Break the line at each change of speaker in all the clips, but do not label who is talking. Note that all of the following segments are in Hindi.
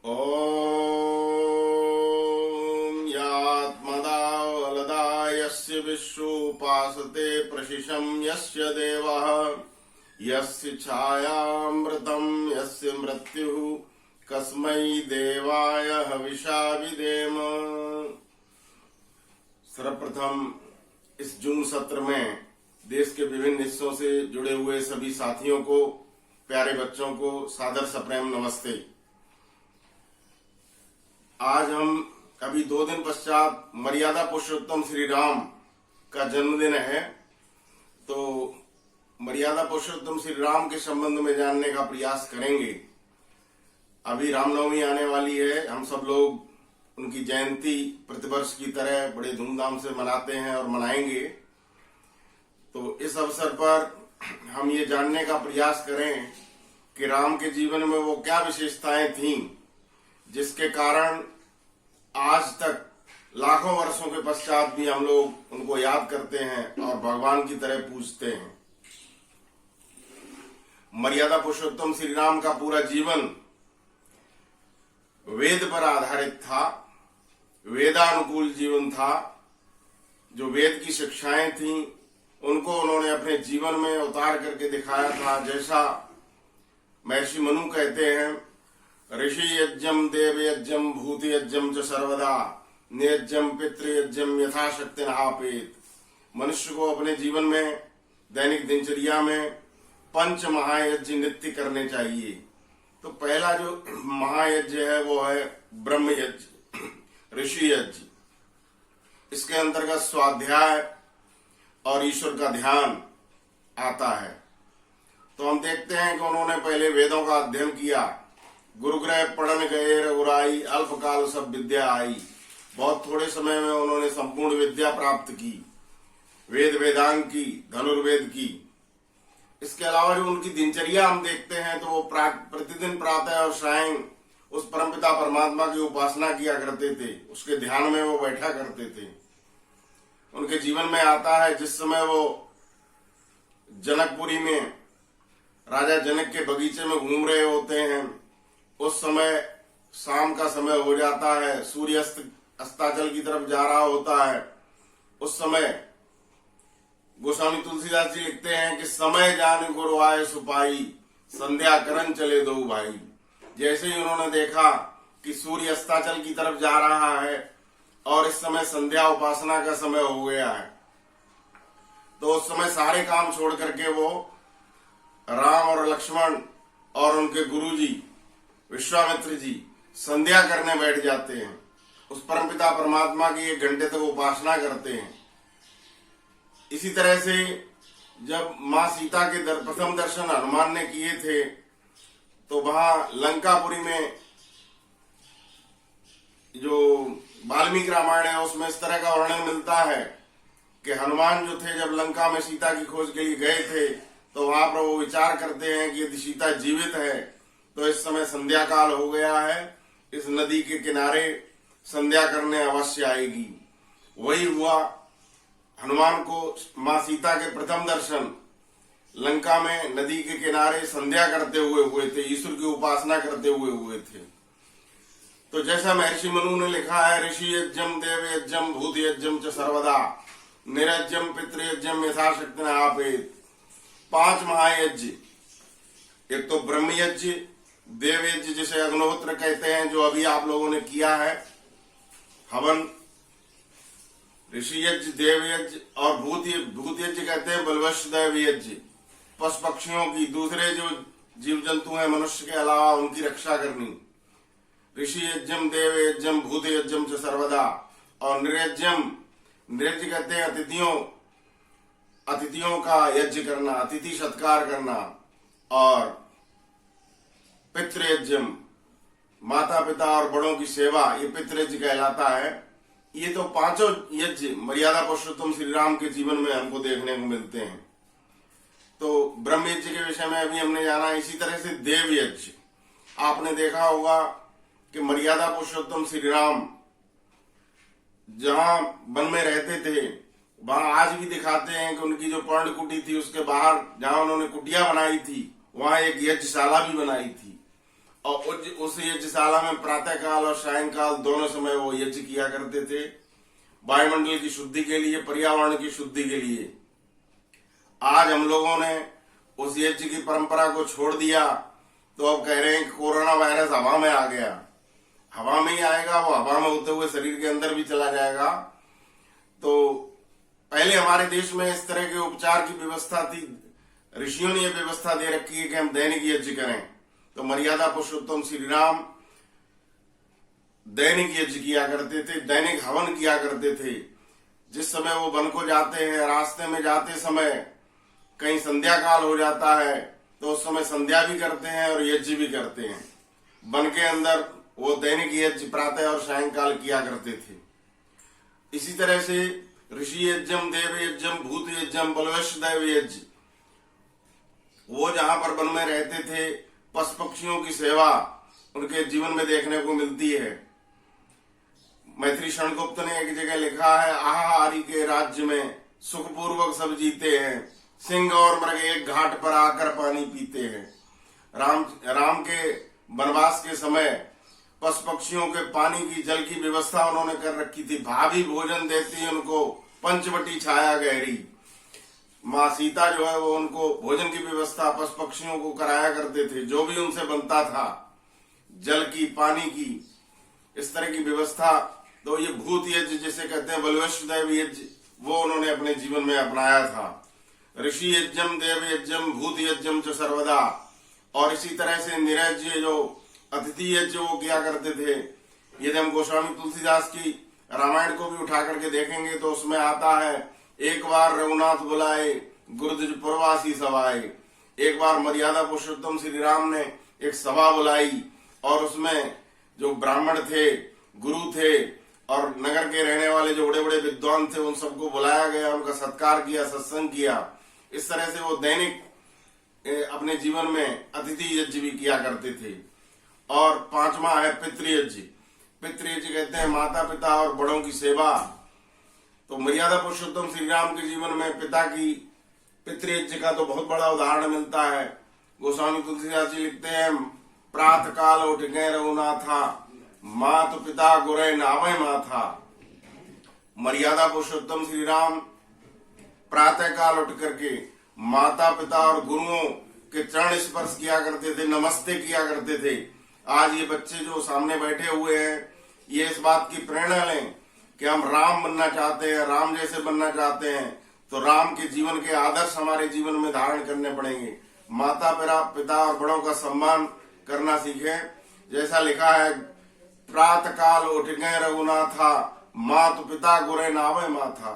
ॐ यात्मदा वलदा यस्य विश्वोपासते प्रशिशं यस्य देवः यस्य छायामृतं यस्य मृत्युः कस्मै देवाय हविषा विदेम। सर्वप्रथम इस जूम सत्र में देश के विभिन्न हिस्सों से जुड़े हुए सभी साथियों को, प्यारे बच्चों को सादर सप्रेम नमस्ते। आज हम अभी 2 दिन पश्चात मर्यादा पुरुषोत्तम श्री राम का जन्मदिन है, तो मर्यादा पुरुषोत्तम श्री राम के संबंध में जानने का प्रयास करेंगे। अभी रामनवमी आने वाली है, हम सब लोग उनकी जयंती प्रतिवर्ष की तरह बड़े धूमधाम से मनाते हैं और मनाएंगे। तो इस अवसर पर हम ये जानने का प्रयास करें कि राम के जीवन में वो क्या विशेषताएं थीं जिसके कारण आज तक लाखों वर्षों के पश्चात भी हम लोग उनको याद करते हैं और भगवान की तरह पूजते हैं। मर्यादा पुरुषोत्तम श्री राम का पूरा जीवन वेद पर आधारित था, वेदानुकूल जीवन था। जो वेद की शिक्षाएं थीं उनको उन्होंने अपने जीवन में उतार करके दिखाया था। जैसा महर्षि मनु कहते हैं, ऋषि यज्ञम देव यज्ञम भूत यज्ञम च सर्वदा नियज्ञम पितृयज्ञम यथाशक्ति नहापेत। मनुष्य को अपने जीवन में दैनिक दिनचर्या में पंच महायज्ञ नित्य करने चाहिए। तो पहला जो महायज्ञ है वो है ब्रह्म यज्ञ, ऋषि यज्ञ। इसके अंतर्गत स्वाध्याय और ईश्वर का ध्यान आता है। तो हम देखते हैं कि उन्होंने पहले वेदों का अध्ययन किया। गुरुग्रह पढ़न गए रघुराई, अल्पकाल सब विद्या आई। बहुत थोड़े समय में उन्होंने संपूर्ण विद्या प्राप्त की, वेद वेदांग की, धनुर्वेद की। इसके अलावा जो उनकी दिनचर्या हम देखते हैं तो वो प्रतिदिन प्रातः और सायं उस परमपिता परमात्मा की उपासना किया करते थे, उसके ध्यान में वो बैठा करते थे। उनके जीवन में आता है जिस समय वो जनकपुरी में राजा जनक के बगीचे में घूम रहे होते हैं, उस समय शाम का समय हो जाता है, सूर्य अस्ताचल की तरफ जा रहा होता है। उस समय गोस्वामी तुलसीदास जी लिखते हैं कि समय जान गुरु आए सुपाई, संध्या करन चले दो भाई। जैसे ही उन्होंने देखा कि सूर्य अस्ताचल की तरफ जा रहा है और इस समय संध्या उपासना का समय हो गया है, तो उस समय सारे काम छोड़ करके वो राम और लक्ष्मण और उनके गुरुजी विश्वामित्र जी संध्या करने बैठ जाते हैं। उस परमपिता परमात्मा की 1 घंटे तक उपासना करते हैं। इसी तरह से जब माँ सीता के प्रथम दर्शन हनुमान ने किए थे तो वहां लंकापुरी में जो वाल्मीकि रामायण है उसमें इस तरह का वर्णन मिलता है कि हनुमान जो थे जब लंका में सीता की खोज के लिए गए थे तो वहां पर वो विचार करते हैं कि यदि सीता जीवित है तो इस समय संध्या काल हो गया है, इस नदी के किनारे संध्या करने अवश्य आएगी। वही हुआ, हनुमान को माँ सीता के प्रथम दर्शन लंका में नदी के किनारे संध्या करते हुए थे, ईश्वर की उपासना करते हुए थे। तो जैसा महर्षि मनु ने लिखा है, ऋषि यज्ञम देव यज्ञम भूत यज्ञम च सर्वदा निरज्ञम पितृयज्ञम यथाशक्ति नहापेत। 5 महायज्ञ, एक तो ब्रह्म यज्ञ, देव यज्ञ जिसे अग्निहोत्र कहते हैं जो अभी आप लोगों ने किया है, हवन, ऋषि यज्ञ, देव यज्ञ और भूत यज्ञ कहते हैं बलवश दैव यज्ञ। पशु पक्षियों की, दूसरे जो जीव जंतु हैं मनुष्य के अलावा उनकी रक्षा करनी। ऋषि यज्ञम देव यज्ञम भूत यज्ञम च सर्वदा। और निरज्ञम, निरज्ञ कहते हैं अतिथियों का यज्ञ करना, अतिथि सत्कार करना। और पितृयज्ञम, माता पिता और बड़ों की सेवा, ये पितृयज्ञ कहलाता है। ये तो 5 यज्ञ मर्यादा पुरुषोत्तम श्री राम के जीवन में हमको देखने को मिलते हैं। तो ब्रह्म यज्ञ के विषय में अभी हमने जाना। इसी तरह से देव यज्ञ, आपने देखा होगा कि मर्यादा पुरुषोत्तम श्री राम जहां वन में रहते थे वहां आज भी दिखाते हैं कि उनकी जो पर्ण कुटी थी उसके बाहर जहां उन्होंने कुटिया बनाई थी वहां एक यज्ञशाला भी बनाई थी। और उस यज्ञशाला में प्रातःकाल और सायंकाल दोनों समय वो यज्ञ किया करते थे, वायुमंडल की शुद्धि के लिए, पर्यावरण की शुद्धि के लिए। आज हम लोगों ने उस यज्ञ की परंपरा को छोड़ दिया, तो अब कह रहे हैं कि कोरोना वायरस हवा में आ गया। हवा में ही आएगा, वो हवा में होते हुए शरीर के अंदर भी चला जाएगा। तो पहले हमारे देश में इस तरह के उपचार की व्यवस्था थी, ऋषियों ने यह व्यवस्था दे रखी है कि हम दैनिक यज्ञ करें। तो मर्यादा पुरुषोत्तम श्री राम दैनिक यज्ञ किया करते थे, दैनिक हवन किया करते थे। जिस समय वो वन को जाते हैं, रास्ते में जाते समय कहीं संध्या काल हो जाता है, तो उस समय संध्या भी करते हैं और यज्ञ भी करते हैं। वन के अंदर वो दैनिक यज्ञ प्रातः और सायंकाल किया करते थे। इसी तरह से ऋषि यज्ञम, देव यज्ञम, भूत यज्ञम, बलवश दैव यज्ञ, वो जहां पर वन में रहते थे, पशु पक्षियों की सेवा उनके जीवन में देखने को मिलती है। मैत्री शरणगुप्त ने एक जगह लिखा है, आहारी के राज्य में सुखपूर्वक सब जीते हैं, सिंह और मृग एक घाट पर आकर पानी पीते हैं। राम के वनवास के समय पशु पक्षियों के पानी की, जल की व्यवस्था उन्होंने कर रखी थी। भाभी भोजन देती उनको, पंचवटी छाया गहरी। माँ सीता जो है वो उनको भोजन की व्यवस्था पशु पक्षियों को कराया करते थे, जो भी उनसे बनता था, जल की, पानी की, इस तरह की व्यवस्था। तो ये भूत यज्ञ जिसे कहते हैं, बलवश दैव यज्ञ, वो उन्होंने अपने जीवन में अपनाया था। ऋषि यज्ञम, देव यज्ञम, भूत यज्ञम च सर्वदा। और इसी तरह से निरज्य जो अतिथि यज्ञ वो किया करते थे। यदि हम गोस्वामी तुलसीदास की रामायण को भी उठा करके देखेंगे तो उसमें आता है, एक बार रघुनाथ बुलाए, गुरुद्वार पुरवासी सभाए। एक बार मर्यादा पुरुषोत्तम श्री राम ने एक सभा बुलाई और उसमें जो ब्राह्मण थे, गुरु थे और नगर के रहने वाले जो बड़े बड़े विद्वान थे, उन सबको बुलाया गया, उनका सत्कार किया, सत्संग किया। इस तरह से वो दैनिक अपने जीवन में अतिथि यज्ञ भी किया करते थे। और पांचवा है पितृयज्ञ। पितृयज्ञ कहते हैं माता पिता और बड़ों की सेवा। तो मर्यादा पुरुषोत्तम श्री राम के जीवन में पिता की पितृयज्ञ का तो बहुत बड़ा उदाहरण मिलता है। गोस्वामी तुलसीदास जी लिखते हैं, प्रातः काल उठ गए रघुनाथा, मात पिता गुरे नावे माथा। मर्यादा पुरुषोत्तम श्री राम प्रातः काल उठ करके माता पिता और गुरुओं के चरण स्पर्श किया करते थे, नमस्ते किया करते थे। आज ये बच्चे जो सामने बैठे हुए हैं, ये इस बात की प्रेरणा लें कि हम राम बनना चाहते हैं, राम जैसे बनना चाहते हैं, तो राम के जीवन के आदर्श हमारे जीवन में धारण करने पड़ेंगे। माता पिता और बड़ों का सम्मान करना सीखें। जैसा लिखा है, प्रातः काल उठ गए रघुनाथा, मात पिता गुरे नावे माथा।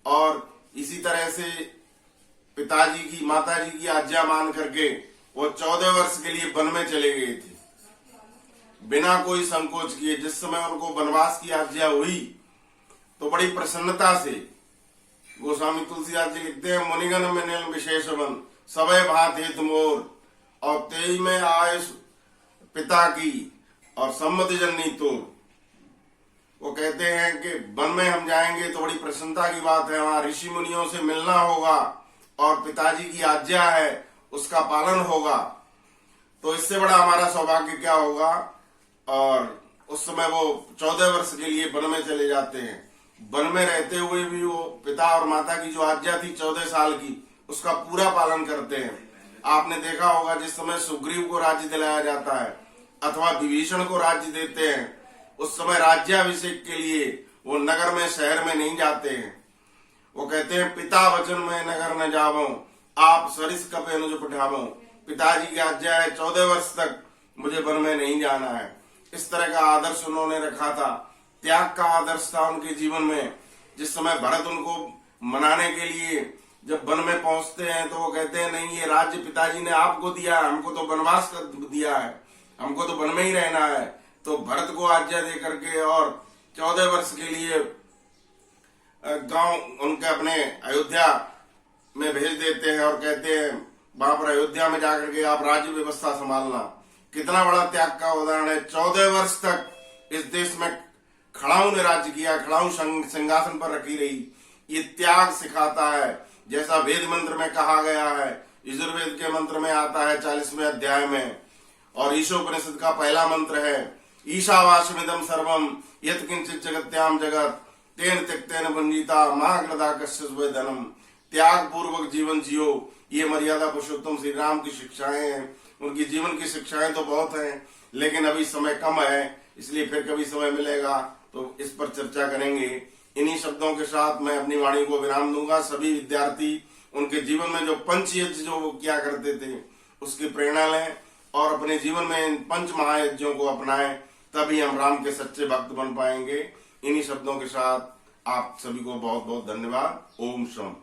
और इसी तरह से पिताजी की, माताजी की आज्ञा मान करके वो 14 वर्ष के लिए वन में चले गए थे, बिना कोई संकोच किए। जिस समय उनको वनवास की आज्ञा हुई तो बड़ी प्रसन्नता से गोस्वामी तुलसीदास जी लिखते हैं, मुनिगण में नील विशेष वन, सबे भांत हित मोर। और 23 में आयुष पिता की और सम्मति जननी तो। वो कहते हैं कि वन में हम जाएंगे तो बड़ी प्रसन्नता की बात है, वहां ऋषि मुनियों से मिलना होगा और पिताजी की आज्ञा है उसका पालन होगा, तो इससे बड़ा हमारा सौभाग्य क्या होगा। और उस समय वो 14 वर्ष के लिए वन में चले जाते हैं। वन में रहते हुए भी वो पिता और माता की जो आज्ञा थी 14 साल की, उसका पूरा पालन करते हैं। आपने देखा होगा, जिस समय सुग्रीव को राज्य दिलाया जाता है अथवा विभीषण को राज्य देते हैं, उस समय राज्याभिषेक के लिए वो नगर में, शहर में नहीं जाते हैं। वो कहते हैं, पिता वचन में नगर न जावो, आप सरिस कपे अनुज पठावो। पिताजी की आज्ञा है 14 वर्ष तक मुझे वन में नहीं जाना है। इस तरह का आदर्श उन्होंने रखा था। त्याग का आदर्श था उनके जीवन में। जिस समय भरत उनको मनाने के लिए जब वन में पहुंचते हैं तो वो कहते हैं, नहीं, ये राज्य पिताजी ने आपको दिया है, हमको तो वनवास कर दिया है, हमको तो वन में ही रहना है। तो भरत को आज्ञा दे करके और 14 वर्ष के लिए गांव उनके अपने अयोध्या में भेज देते हैं और कहते हैं, वहां पर अयोध्या में जाकर के आप राज्य व्यवस्था संभालना। कितना बड़ा त्याग का उदाहरण है। 14 वर्ष तक इस देश में खड़ाऊ ने राज्य किया, खड़ाऊ सिंहासन पर रखी रही। ये त्याग सिखाता है, जैसा वेद मंत्र में कहा गया है, यजुर्वेद के मंत्र में आता है 40वें अध्याय में। और ईशोपनिषद का पहला मंत्र है ईशावास्यमिदं सर्वम यत् किंचित जगत्याम जगत तेन त्यक्तेन भुंजीता महाग्रदा कश्यप धनम। त्याग पूर्वक जीवन जियो, ये मर्यादा पुरुषोत्तम श्री राम की शिक्षाएं हैं। उनकी जीवन की शिक्षाएं तो बहुत हैं, लेकिन अभी समय कम है, इसलिए फिर कभी समय मिलेगा तो इस पर चर्चा करेंगे। इन्हीं शब्दों के साथ मैं अपनी वाणी को विराम दूंगा। सभी विद्यार्थी उनके जीवन में जो पंच यज्ञ जो वो किया करते थे उसकी प्रेरणा लें और अपने जीवन में इन पंच महायज्ञों को अपनाएं, तभी हम राम के सच्चे भक्त बन पाएंगे। इन्हीं शब्दों के साथ आप सभी को बहुत बहुत धन्यवाद। ओम शम।